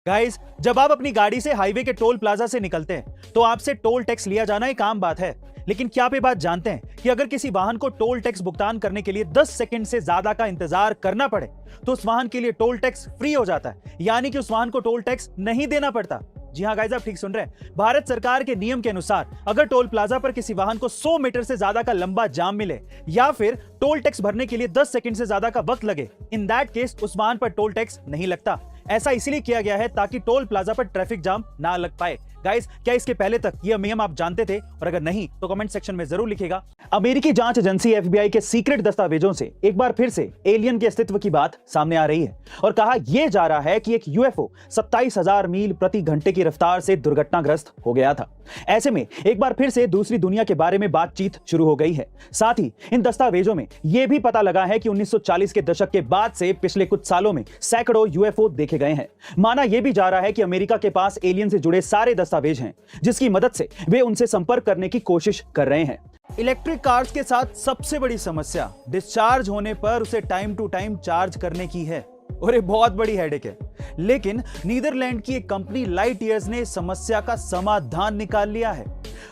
Guys, जब आप अपनी गाड़ी से हाईवे के टोल प्लाजा से निकलते हैं तो आपसे टोल टैक्स लिया जाना एक आम बात है। लेकिन क्या आप ये बात जानते हैं कि अगर किसी वाहन को टोल टैक्स भुगतान करने के लिए 10 सेकंड से ज्यादा का इंतजार करना पड़े तो उस वाहन के लिए टोल टैक्स फ्री हो जाता है, यानी कि उस वाहन को टोल टैक्स नहीं देना पड़ता। जी हाँ गाइस, आप ठीक सुन रहे हैं। भारत सरकार के नियम के अनुसार अगर टोल प्लाजा पर किसी वाहन को 100 मीटर से ज्यादा का लंबा जाम मिले या फिर टोल टैक्स भरने के लिए 10 सेकंड से ज्यादा का वक्त लगे, इन दैट केस उस वाहन पर टोल टैक्स नहीं लगता। ऐसा इसलिए किया गया है ताकि टोल प्लाजा पर ट्रैफिक जाम ना लग पाए। गाइस, क्या इसके पहले तक यह नियम आप जानते थे? और अगर नहीं तो कमेंट सेक्शन में जरूर लिखिएगा। अमेरिकी जांच एजेंसी FBI के सीक्रेट दस्तावेजों से एक बार फिर से एलियन के अस्तित्व की बात सामने आ रही है और कहा यह जा रहा है कि एक UFO 27,000 मील प्रति घंटे की रफ्तार से दुर्घटनाग्रस्त हो गया था। ऐसे में एक बार फिर से दूसरी दुनिया के बारे में बातचीत शुरू हो गई है। साथ ही इन दस्तावेजों में यह भी पता लगा है कि 1940 के दशक के बाद से पिछले कुछ सालों में सैकड़ों UFO देखे गए हैं। माना यह भी जा रहा है कि अमेरिका के पास एलियन से जुड़े सारे दस्तावेज हैं जिसकी मदद से वे उनसे संपर्क करने की कोशिश कर रहे हैं। इलेक्ट्रिक कार्स के साथ सबसे बड़ी समस्या डिस्चार्ज होने पर उसे टाइम टू टाइम चार्ज करने की है और ये बहुत बड़ी हेडेक है। लेकिन नीदरलैंड की एक कंपनी लाइट ईयर्स ने इस समस्या का समाधान निकाल लिया है।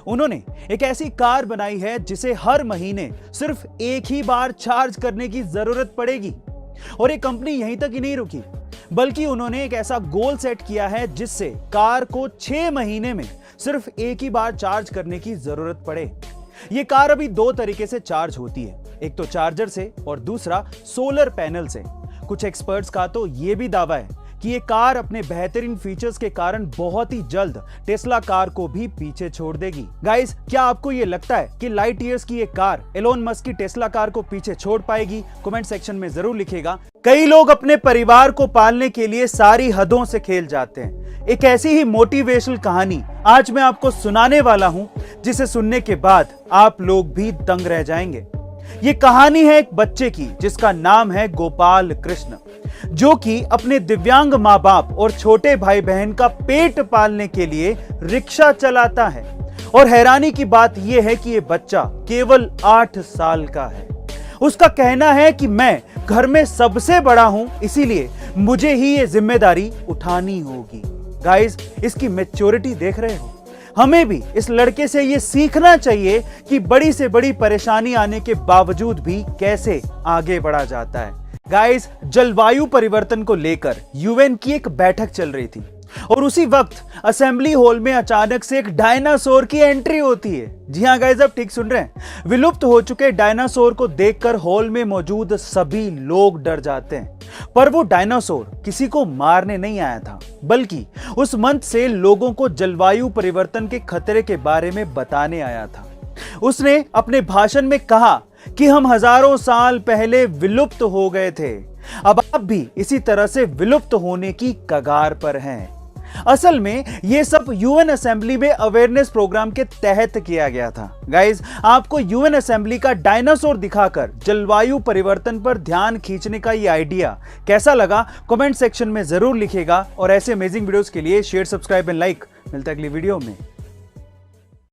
उन्होंने एक ऐसी कार बनाई है जिसे हर महीने सिर्फ एक ही बार चार्ज करने की जरूरत पड़ेगी। और ये कंपनी यहीं तक ही नहीं रुकी, बल्कि उन्होंने एक ऐसा गोल सेट किया है जिससे कार को 6 महीने में सिर्फ एक ही बार चार्ज करने की जरूरत पड़े। ये कार अभी 2 तरीके से चार्ज होती है, एक तो चार्जर से और दूसरा सोलर पैनल से। कुछ एक्सपर्ट्स का तो ये भी दावा है कि ये कार अपने बेहतरीन फीचर्स के कारण बहुत ही जल्द टेस्ला कार को भी पीछे छोड़ देगी। गाइस, क्या आपको ये लगता है कि लाइट ईयर्स की ये कार एलोन मस्क की टेस्ला कार को पीछे छोड़ पाएगी? कमेंट सेक्शन में जरूर लिखिएगा। कई लोग अपने परिवार को पालने के लिए सारी हदों से खेल जाते हैं। एक ऐसी ही मोटिवेशनल कहानी आज मैं आपको सुनाने वाला हूं जिसे सुनने के बाद आप लोग भी दंग रह जाएंगे। ये कहानी है एक बच्चे की जिसका नाम है गोपाल कृष्ण, जो कि अपने दिव्यांग माँ बाप और छोटे भाई बहन का पेट पालने के लिए रिक्शा चलाता है। और हैरानी की बात यह है कि ये बच्चा केवल 8 साल का है। उसका कहना है कि मैं घर में सबसे बड़ा हूं, इसीलिए मुझे ही ये जिम्मेदारी उठानी होगी। गाइस, इसकी मैच्योरिटी देख रहे हो? हमें भी इस लड़के से ये सीखना चाहिए कि बड़ी से बड़ी परेशानी आने के बावजूद भी कैसे आगे बढ़ा जाता है। गाइस, जलवायु परिवर्तन को लेकर UN की एक बैठक चल रही थी और उसी वक्त असेंबली हॉल में अचानक से एक डायनासोर की एंट्री होती है। जी हाँ गाइस, आप ठीक सुन रहे हैं। विलुप्त हो चुके डायनासोर को देखकर हॉल में मौजूद सभी लोग डर जाते हैं। पर वो डायनासोर किसी को मारने नहीं आया था, बल्कि उस मंच से लोगों को जलवायु परिवर्तन के खतरे के बारे में बताने आया था। उसने अपने भाषण में कहा कि हम हजारों साल पहले विलुप्त हो गए थे, अब आप भी इसी तरह से विलुप्त होने की कगार पर हैं। असल में यह सब UN असेंबली में अवेयरनेस प्रोग्राम के तहत किया गया था। गाइस, आपको UN असेंबली का डायनासोर दिखाकर जलवायु परिवर्तन पर ध्यान खींचने का ये आइडिया कैसा लगा? कमेंट सेक्शन में जरूर लिखिएगा और ऐसे अमेजिंग वीडियोस के लिए शेयर, सब्सक्राइब एंड लाइक। मिलता है अगली वीडियो में।